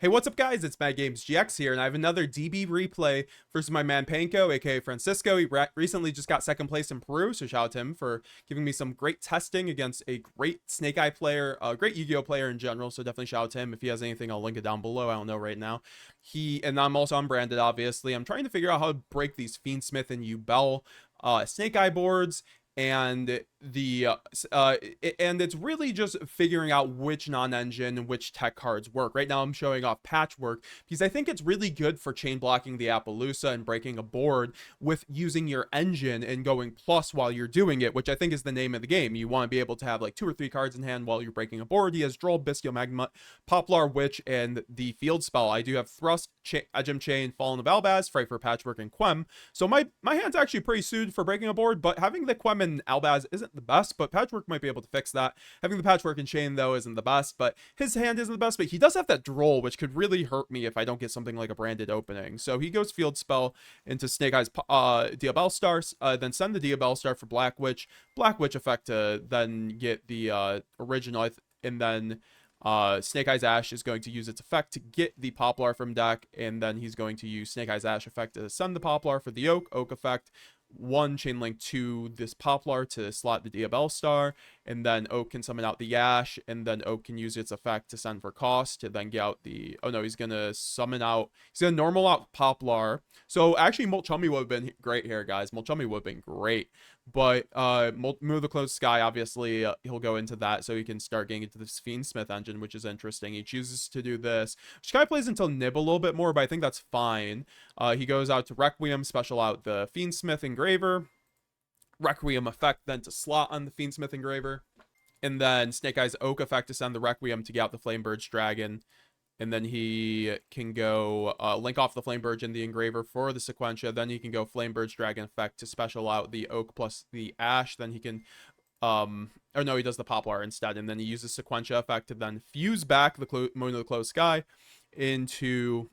Hey, what's up, guys? It's Mad Games GX here, and I have another DB replay versus my man Panko, aka Francisco. He recently just got second place in Peru, so shout out to him for giving me some great testing against a great Snake Eye player, a great Yu-Gi-Oh player in general. So definitely shout out to him. If he has anything, I'll link it down below. I don't know right now. And I'm also unbranded, obviously. I'm trying to figure out how to break these Fiendsmith and Yubel Snake Eye boards, and and it's really just figuring out which non-engine and which tech cards work. Right now I'm showing off Patchwork because I think it's really good for chain blocking the Appaloosa and breaking a board with using your engine and going plus while you're doing it, which I think is the name of the game. You want to be able to have like 2 or 3 cards in hand while you're breaking a board. He has Droll, Bystial, Magma, Poplar, Witch, and the field spell. I do have Thrust, Edgem Chain, Fallen of Albaz, Fright for Patchwork, and Quem. So my hand's actually pretty suited for breaking a board, but having the Quem and Albaz isn't the best, but Patchwork might be able to fix that. Having the Patchwork and Chain, though, isn't the best, but his hand isn't the best, but he does have that Droll, which could really hurt me if I don't get something like a Branded Opening. So he goes Field Spell into Snake Eyes Diabell Star, then send the Diabell Star for Black Witch effect to then get the original, and then Snake Eyes Ash is going to use its effect to get the Poplar from deck, and then he's going to use Snake Eyes Ash effect to send the Poplar for the Oak effect. 1 chain link to this Poplar to slot the Diabell Star, and then Oak can summon out the Ash, and then Oak can use its effect to send for cost to then get out the, oh no, he's gonna normal out Poplar. So actually Molchummy would have been great here, guys. Molchummy would have been great, but Move the Closed Sky, obviously he'll go into that so he can start getting into this Fiendsmith engine, which is interesting. He chooses to do this, which kind of plays into Nib a little bit more, but I think that's fine. He goes out to Requiem, special out the Fiendsmith Engraver, Requiem effect then to slot on the Fiendsmith Engraver, and then Snake Eyes Oak effect to send the Requiem to get out the Flamebird's Dragon, and then he can go link off the Flamebird and the Engraver for the Sequentia. Then he can go Flamebird's Dragon effect to special out the Oak plus the Ash. Then he can or no, he does the Poplar instead, and then he uses Sequentia effect to then fuse back the Moon of the Closed Sky into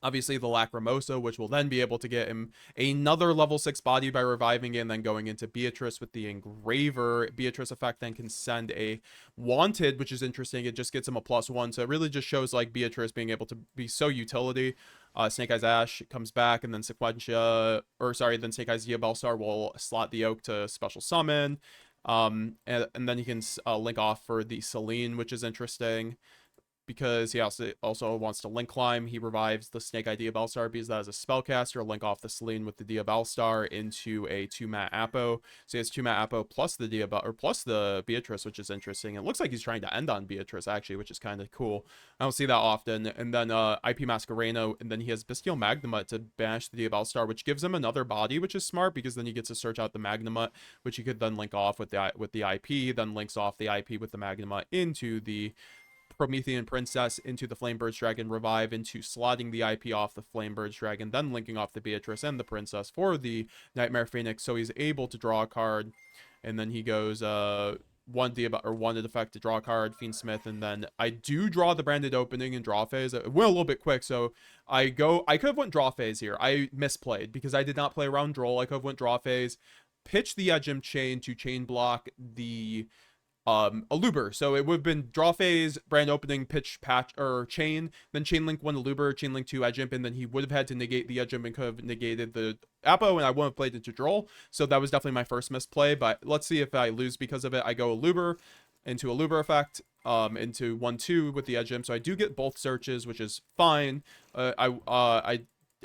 obviously the Lacrimosa, which will then be able to get him another level 6 body by reviving it, and then going into Beatrice with the Engraver. Beatrice effect then can send a Wanted, which is interesting. It just gets him a +1, so it really just shows like Beatrice being able to be so utility. Snake Eyes Ash comes back, and then then Snake Eyes Diabell Star will slot the Oak to special summon. And then he can link off for the Celine, which is interesting because he also wants to link climb. He revives the Snake Eye Diabell Star because that is a spellcaster. Link off the Celine with the Diabell Star into a 2-mat Apo. So he has 2-mat Apo plus the Diabell, or plus the Beatrice, which is interesting. It looks like he's trying to end on Beatrice actually, which is kind of cool. I don't see that often. And then IP Masquereno, and then he has Bystial Magnamut to banish the Diabell Star, which gives him another body, which is smart because then he gets to search out the Magnamut, which he could then link off with the IP, then links off the IP with the Magnamut into the Promethean Princess, into the Flamebird's Dragon, revive into slotting the IP off the Flamebird's Dragon, then linking off the Beatrice and the Princess for the Nightmare Phoenix, so he's able to draw a card, and then he goes wanted effect to draw a card, Fiendsmith, and then I do draw the Branded Opening and draw phase. It went a little bit quick, so I could have went draw phase here. I misplayed because I did not play around Droll. I could have went draw phase, pitch the Edgem Chain to chain block the Aluber. So it would have been draw phase, brand opening, pitch, patch, or chain, then chain link 1 Aluber, chain link 2 Edgimp, and then he would have had to negate the Edgimp and could have negated the Apo, and I wouldn't have played into Droll. So that was definitely my first misplay, but let's see if I lose because of it. I go Aluber into Aluber effect, into 1-2 with the Edgimp, so I do get both searches, which is fine.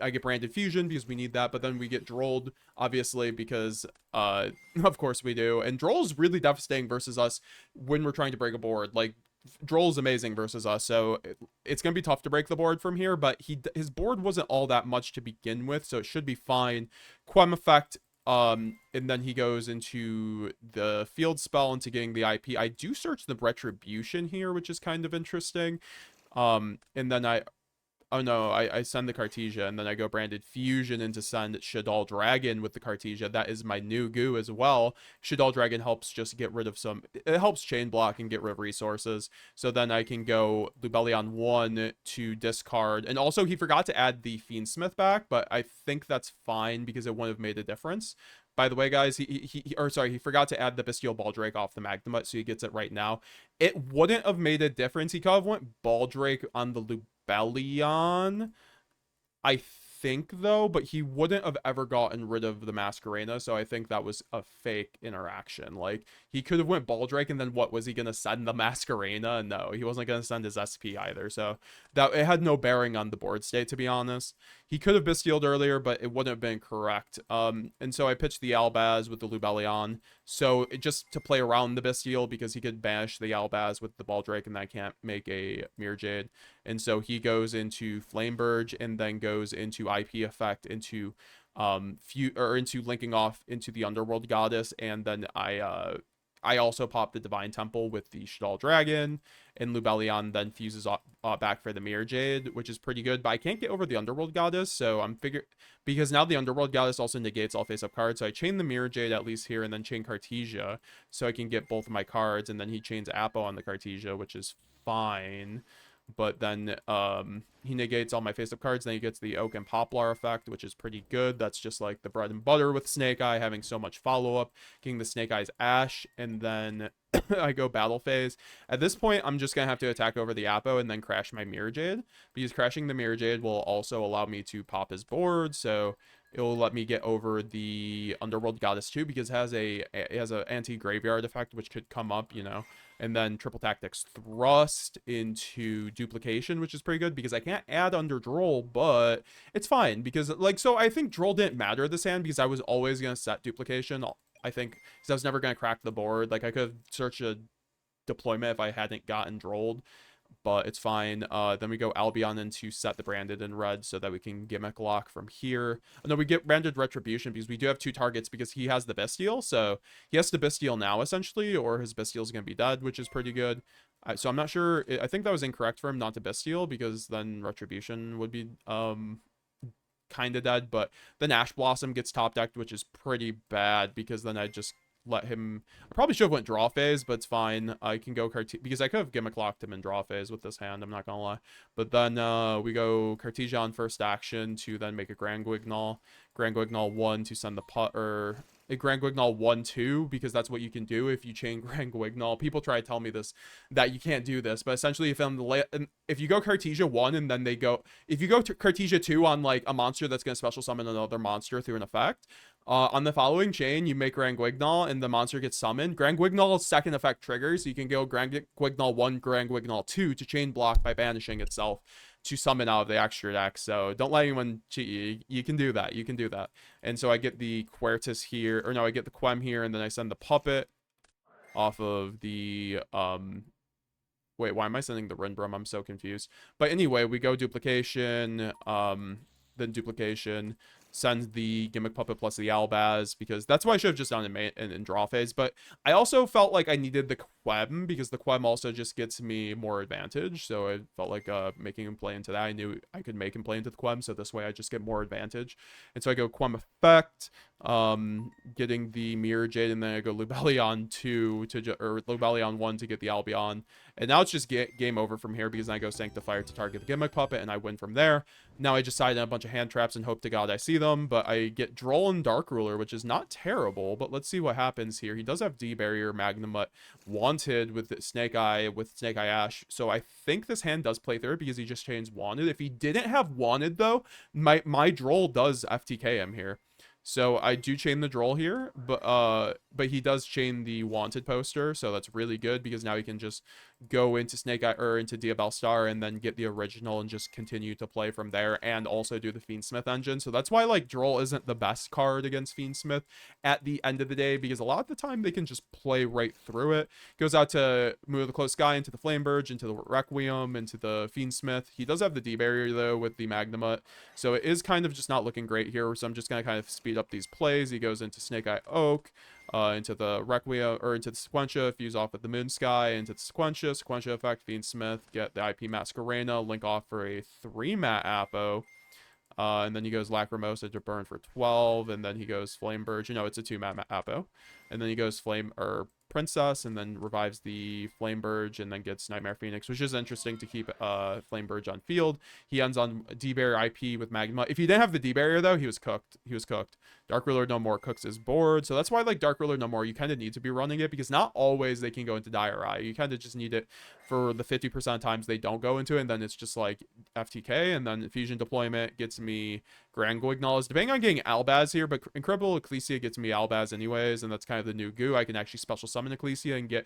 I get Branded Fusion because we need that, but then we get Drolled, obviously, because of course we do. And Droll's really devastating versus us when we're trying to break a board. Like, Droll's amazing versus us, so it's going to be tough to break the board from here, but his board wasn't all that much to begin with, so it should be fine. Quem effect, and then he goes into the field spell into getting the IP. I do search the Retribution here, which is kind of interesting. And then I send the Cartesia, and then I go Branded Fusion into send Shaddoll Dragon with the Cartesia. That is my new goo as well. Shaddoll Dragon helps just get rid of it helps chain block and get rid of resources. So then I can go Lubellion 1 to discard. And also he forgot to add the Fiendsmith back, but I think that's fine because it wouldn't have made a difference. By the way, guys, he forgot to add the Bystial Baldrake off the Magnamut, so he gets it right now. It wouldn't have made a difference. He could have went Baldrake on the Lubellion, I think, though, but he wouldn't have ever gotten rid of the Masquerena, so I think that was a fake interaction. Like, he could have went Baldrake, and then what, was he going to send the Masquerena? No, he wasn't going to send his SP either, so that it had no bearing on the board state, to be honest. He could have bystialed earlier, but it wouldn't have been correct. And so I pitched the Albaz with the Lubellion, so just to play around the bystial, because he could banish the Albaz with the Baldrake, and I can't make a Mirror Jade. And so he goes into Flameburge and then goes into IP effect into into linking off into the Underworld Goddess, and then I also pop the Divine Temple with the Shadal Dragon, and Lubellion then fuses back for the Mirror Jade, which is pretty good, but I can't get over the Underworld Goddess, so I'm because now the Underworld Goddess also negates all face-up cards, so I chain the Mirror Jade at least here, and then chain Cartesia, so I can get both of my cards, and then he chains Apo on the Cartesia, which is fine. But then he negates all my face-up cards. Then he gets the Oak and Poplar effect, which is pretty good. That's just like the bread and butter with Snake Eye, having so much follow-up, getting the Snake Eyes Ash, and then I go Battle Phase. At this point, I'm just going to have to attack over the Apo and then crash my Mirror Jade, because crashing the Mirror Jade will also allow me to pop his board, so it will let me get over the Underworld Goddess too, because it has a anti-graveyard effect, which could come up, you know. And then Triple Tactics Thrust into Duplication, which is pretty good, because I can't add under Droll, but it's fine, because, like, so I think Droll didn't matter this hand, because I was always going to set Duplication, I think, because I was never going to crack the board. Like, I could have searched a deployment if I hadn't gotten Drolled, but it's fine. Then we go Albion in to set the Branded in red so that we can gimmick lock from here. No, we get Branded Retribution because we do have two targets, because he has the Bystial, so he has to Bystial now, essentially, or his Bystial is going to be dead, which is pretty good. So I'm not sure. I think that was incorrect for him not to Bystial, because then Retribution would be kind of dead, but then Ash Blossom gets top decked, which is pretty bad, because then I just let him. I probably should have went draw phase, but it's fine. I can go because I could have gimmick locked him in draw phase with this hand, I'm not gonna lie. But then we go Cartesia on first action to then make a Grand Guignol 1 to send the putt, or a Grand Guignol 1-2, because that's what you can do if you chain Grand Guignol. People try to tell me this, that you can't do this, but essentially if you go Cartesia 1 and then if you go to Cartesia 2 on like a monster that's going to special summon another monster through an effect, on the following chain, you make Grand Guignol and the monster gets summoned. Grand Guignol's second effect triggers, so you can go Grand Guignol 1, Grand Guignol 2 to chain block by banishing itself to summon out of the extra deck. So don't let anyone cheat you. You can do that. You can do that. And so I get the Quertus here, or no, I get the Quem here, and then I send the Puppet off of the wait, why am I sending the Rinbrum? I'm so confused. But anyway, we go Duplication, then Duplication, send the Gimmick Puppet plus the Albaz, because that's what I should have just done in draw phase. But I also felt like I needed the Quem, because the Quem also just gets me more advantage. So I felt like making him play into that. I knew I could make him play into the Quem, so this way I just get more advantage. And so I go Quem effect, getting the Mirror Jade, and then I go Lubellion 2 or Lubellion 1 to get the Albion. And now it's just game over from here, because then I go Sanctifier to target the Gimmick Puppet, and I win from there. Now I just side in a bunch of hand traps and hope to God I see them, but I get Droll and Dark Ruler, which is not terrible, but let's see what happens here. He does have D-Barrier, Magnamut, Wanted with Snake Eye Ash, so I think this hand does play third, because he just chains Wanted. If he didn't have Wanted, though, my Droll does FTK him here. So I do chain the Droll here, but he does chain the Wanted poster, so that's really good, because now he can just go into Snake Eye or into Diabell Star and then get the original and just continue to play from there, and also do the Fiendsmith engine. So that's why, like, Droll isn't the best card against Fiendsmith at the end of the day, because a lot of the time they can just play right through it. Goes out to move the Close Sky into the Flameburge, into the Requiem, into the Fiendsmith. He does have the D-Barrier, though, with the Magnamut, so it is kind of just not looking great here, so I'm just going to kind of speed up these plays. He goes into Snake Eye Oak, into the Requiem, or into the Sequentia, fuse off with the Moon Sky, into the Sequentia effect, Fiendsmith, get the IP Masquerena, link off for a 3-mat Apo, and then he goes Lacrimosa to burn for 12, and then he goes Flameburge. You know, it's a 2-mat Apo. and then he goes Flame or Princess, and then revives the Flame Burge, and then gets Nightmare Phoenix, which is interesting to keep Flame Burge on field. He ends on D-Barrier IP with Magma. If he didn't have the D-Barrier, though, he was cooked. He was cooked. Dark Ruler No More cooks his board, so that's why, like, Dark Ruler No More, you kind of need to be running it, because not always they can go into Dire Eye. You kind of just need it for the 50% of times they don't go into it, and then it's just, like, FTK, and then Fusion Deployment gets me Grand Guignol. Depending on getting Albaz here, but Incredible Ecclesia gets me Albaz anyways, and that's kind of the new goo. I can actually special summon Ecclesia and get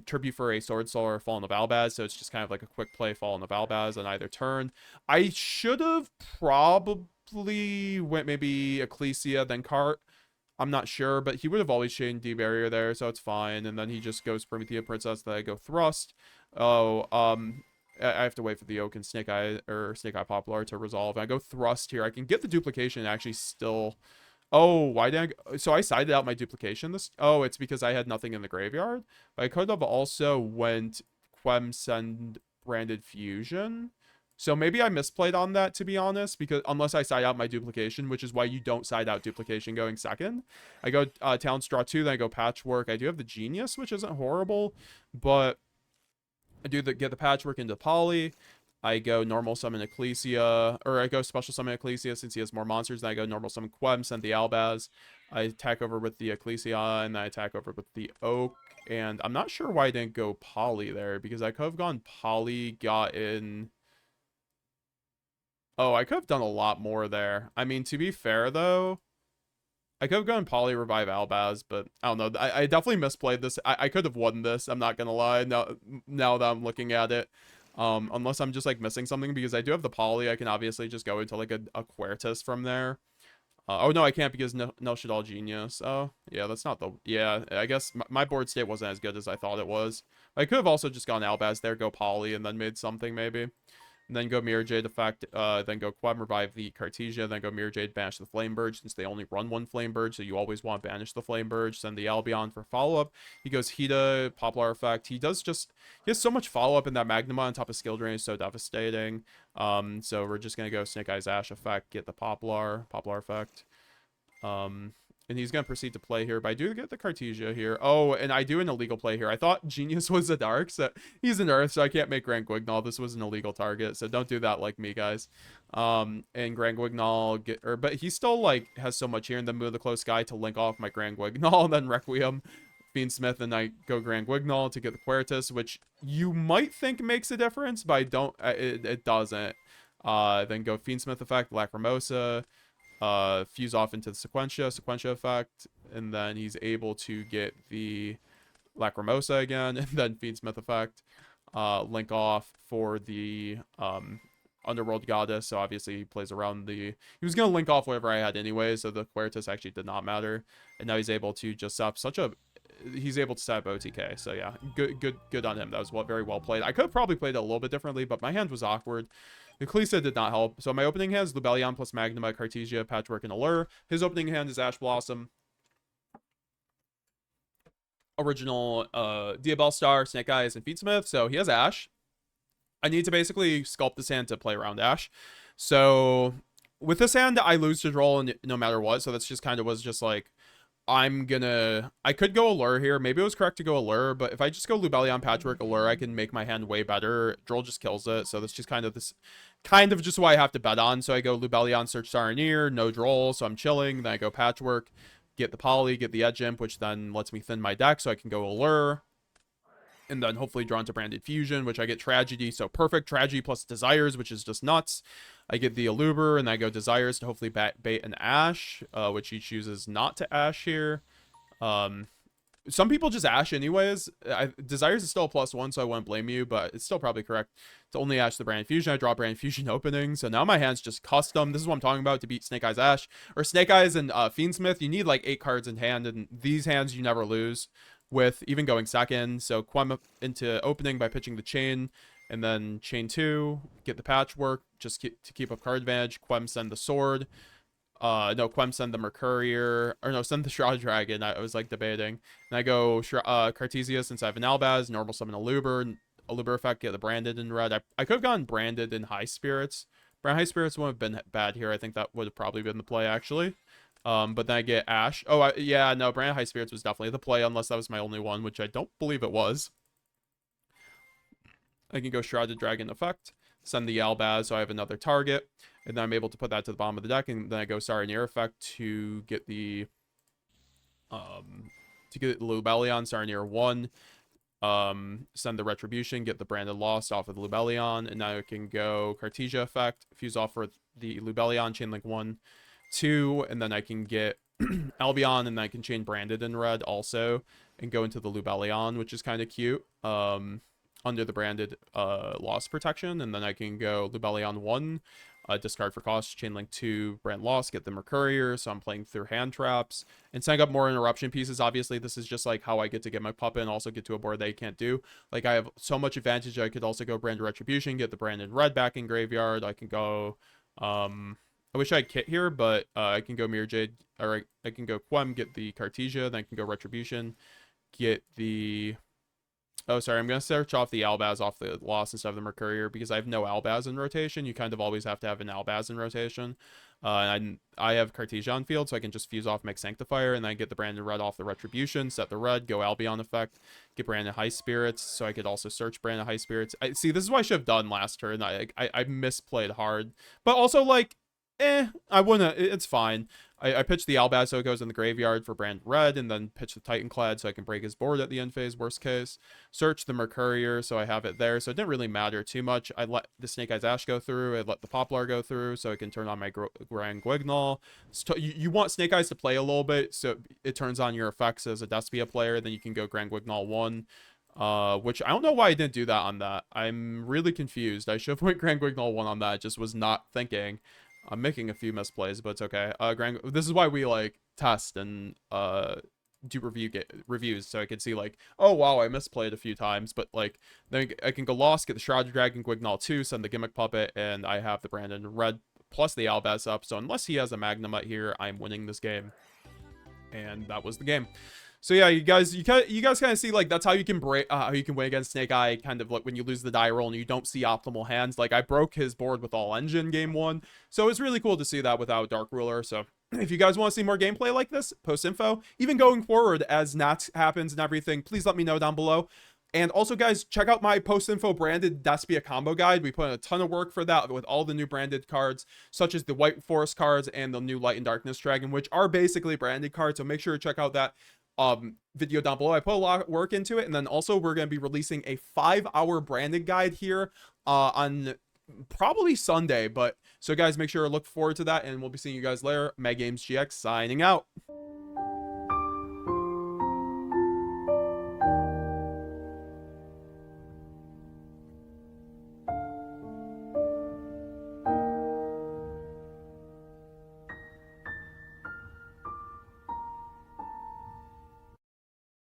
tribute for a Sword Soul or Fallen of Albaz, so it's just kind of like a quick play Fallen of Albaz on either turn. I should have probably went maybe Ecclesia, then Cart. I'm not sure, but he would have always chained D-Barrier there, so it's fine. And then he just goes Promethea Princess, then I go Thrust. Oh, I have to wait for the Oak and Snake Eye or Snake Eye Poplar to resolve. And I go Thrust here. I can get the duplication and actually still. Oh, why did so I sided out my duplication this. Oh, it's because I had nothing in the graveyard. But I could have also went Send Branded Fusion. So maybe I misplayed on that, to be honest, because unless I side out my duplication, which is why you don't side out duplication going second. I go Talent Straw 2, then I go Patchwork. I do have the Genius, which isn't horrible, but I do get the Patchwork into Poly. I go normal summon Ecclesia, or I go special summon Ecclesia since he has more monsters. Then I go normal summon Quem, send the Albaz. I attack over with the Ecclesia, and then I attack over with the Oak. And I'm not sure why I didn't go Poly there, because I could have gone Poly, got in. Oh, I could have done a lot more there. I mean, to be fair, though, I could have gone Poly, revive Albaz, but I don't know. I definitely misplayed this. I could have won this. I'm not going to lie. Now that I'm looking at it. Unless I'm just, like, missing something, because I do have the Poly. I can obviously just go into, like, a Quertus from there. Oh, no, I can't, because no Shadal Genius. Oh, yeah, that's not the... Yeah, I guess my board state wasn't as good as I thought it was. I could have also just gone Albaz there, go Poly, and then made something, maybe. And then go Mirror Jade effect, then go Quem, revive the Cartesia, then go Mirror Jade, banish the Flame Burge, since they only run one Flame Burge, so you always want to banish the Flame Burge, send the Albion for follow-up. He goes Hida, Poplar effect. He has so much follow-up in that Magnuma on top of skill drain is so devastating. So we're just going to go Snake Eyes Ash effect, get the Poplar effect. And he's going to proceed to play here, but I do get the Cartesia here. Oh, and I do an illegal play here. I thought Genius was a Dark, so he's an Earth, so I can't make Grand Guignol. This was an illegal target, so don't do that like me, guys. And Grand Guignol, but he still, like, has so much here, and then move the Close Sky to link off my Grand Guignol, and then Requiem, Fiendsmith, and I go Grand Guignol to get the Quertus, which you might think makes a difference, but I don't, it doesn't. Then go Fiendsmith effect, Lacrimosa, fuse off into the Sequentia effect, and then he's able to get the Lacrimosa again, and then Fiendsmith effect, link off for the Underworld Goddess, so obviously he plays around he was going to link off whatever I had anyway, so the Quertus actually did not matter, and now he's able to just set up he's able to set up OTK, so yeah, good on him. That was very well played. I could have probably played it a little bit differently, but my hand was awkward. Ecclesia did not help. So my opening hand is Lubellion plus Magnuma, Cartesia, Patchwork, and Allure. His opening hand is Ash Blossom, original Diabell Star, Snake Eyes, and Fiendsmith. So he has Ash. I need to basically sculpt this hand to play around Ash. So with this hand, I lose to draw no matter what. So that's just kind of was just like, I could go Allure here. Maybe it was correct to go Allure, but if I just go Lubellion, Patchwork, Allure, I can make my hand way better. Droll just kills it, so that's just kind of just what I have to bet on. So I go Lubellion, Search Star and Ear, no Droll, so I'm chilling. Then I go Patchwork, get the Poly, get the Edge Imp, which then lets me thin my deck, so I can go Allure. And then hopefully draw into Branded Fusion, which I get Tragedy, so perfect. Tragedy plus Desires, which is just nuts. I get the Aluber, and I go Desires to hopefully bait an Ash, which he chooses not to Ash here. Some people just Ash anyways. Desires is still a +1, so I wouldn't blame you, but it's still probably correct to only Ash the Branded Fusion. I draw Branded Fusion opening, so now my hand's just custom. This is what I'm talking about to beat Snake Eyes Ash. Or Snake Eyes and Fiendsmith, you need like 8 cards in hand, and these hands you never lose with, even going second. So Quem into opening by pitching the Chain, and then Chain 2, get the Patchwork, just to keep up card advantage. Quem send the Sword. No, Quem send the Mercurier, or no, send the Shroud Dragon. I was like debating. And I go Cartesia since I have an Albaz, normal summon Aluber effect, get the Branded in red. I could have gone Branded in High Spirits. High Spirits wouldn't have been bad here. I think that would have probably been the play, actually. But then I get Ash. Oh, yeah, no, Branded High Spirits was definitely the play, unless that was my only one, which I don't believe it was. I can go Shrouded Dragon effect, send the Albaz, so I have another target, and then I'm able to put that to the bottom of the deck, and then I go Saronir effect to get the Lubellion, Saronir 1, send the Retribution, get the Branded Lost off of the Lubellion, and now I can go Cartesia effect, fuse off for the Lubellion, Chainlink 1, 2, and then I can get Albion, and then I can chain Branded in red also, and go into the Lubellion, which is kind of cute. Under the Branded loss protection, and then I can go Lubellion 1, discard for cost, Chainlink 2, Brand Lost, get the Mercourier, so I'm playing through hand traps, and setting up more interruption pieces. Obviously, this is just like how I get to get my puppet and also get to a board they can't do. Like, I have so much advantage. I could also go Branded Retribution, get the Branded Red back in graveyard. I can go, I wish I had Kit here, but I can go Mirror Jade, or I can go Quem, get the Cartesia, then I can go Retribution, get the... Oh, sorry, I'm going to search off the Albaz off the loss instead of the Mercourier because I have no Albaz in rotation. You kind of always have to have an Albaz in rotation. And I have Cartesia on field, so I can just fuse off, make Sanctifier, and then get the Branded Red off the Retribution, set the red, go Albion effect, get Branded High Spirits, so I could also search Branded High Spirits. See, this is what I should have done last turn. I misplayed hard. But also, like, I wouldn't. It's fine. I pitched the Albaz so it goes in the graveyard for Brand Red, and then pitch the Titanclad so I can break his board at the end phase, worst case. Search the Mercourier, so I have it there. So it didn't really matter too much. I let the Snake Eyes Ash go through. I let the Poplar go through, so I can turn on my Grand Guignol. You want Snake Eyes to play a little bit, so it turns on your effects as a Despia player. Then you can go Grand Guignol 1. Which I don't know why I didn't do that on that. I'm really confused. I should have went Grand Guignol 1 on that. I just was not thinking. I'm making a few misplays, but it's okay. This is why we like test and do reviews, so I can see like, oh wow, I misplayed a few times, but like then I can go Lost, get the Shrouded Dragon, Guignol 2, send the Gimmick Puppet, and I have the Branded Red plus the Albaz up. So unless he has a Magnemite here, I'm winning this game, and that was the game. So yeah, you guys kind of see like that's how you can break how you can win against Snake Eye, kind of like when you lose the die roll and you don't see optimal hands. Like I broke his board with all engine game 1, so it's really cool to see that without Dark Ruler. So if you guys want to see more gameplay like this, post info, even going forward as Nats happens and everything, please let me know down below. And also, guys, check out my post-info Branded Despia combo guide. We put in a ton of work for that with all the new branded cards, such as the White Forest cards and the new Light and Darkness Dragon, which are basically branded cards. So make sure to check out that video down below. I put a lot of work into it. And then also we're going to be releasing a 5-hour branded guide here on probably Sunday. But so guys, make sure to look forward to that, and we'll be seeing you guys later. MagGamesGX signing out.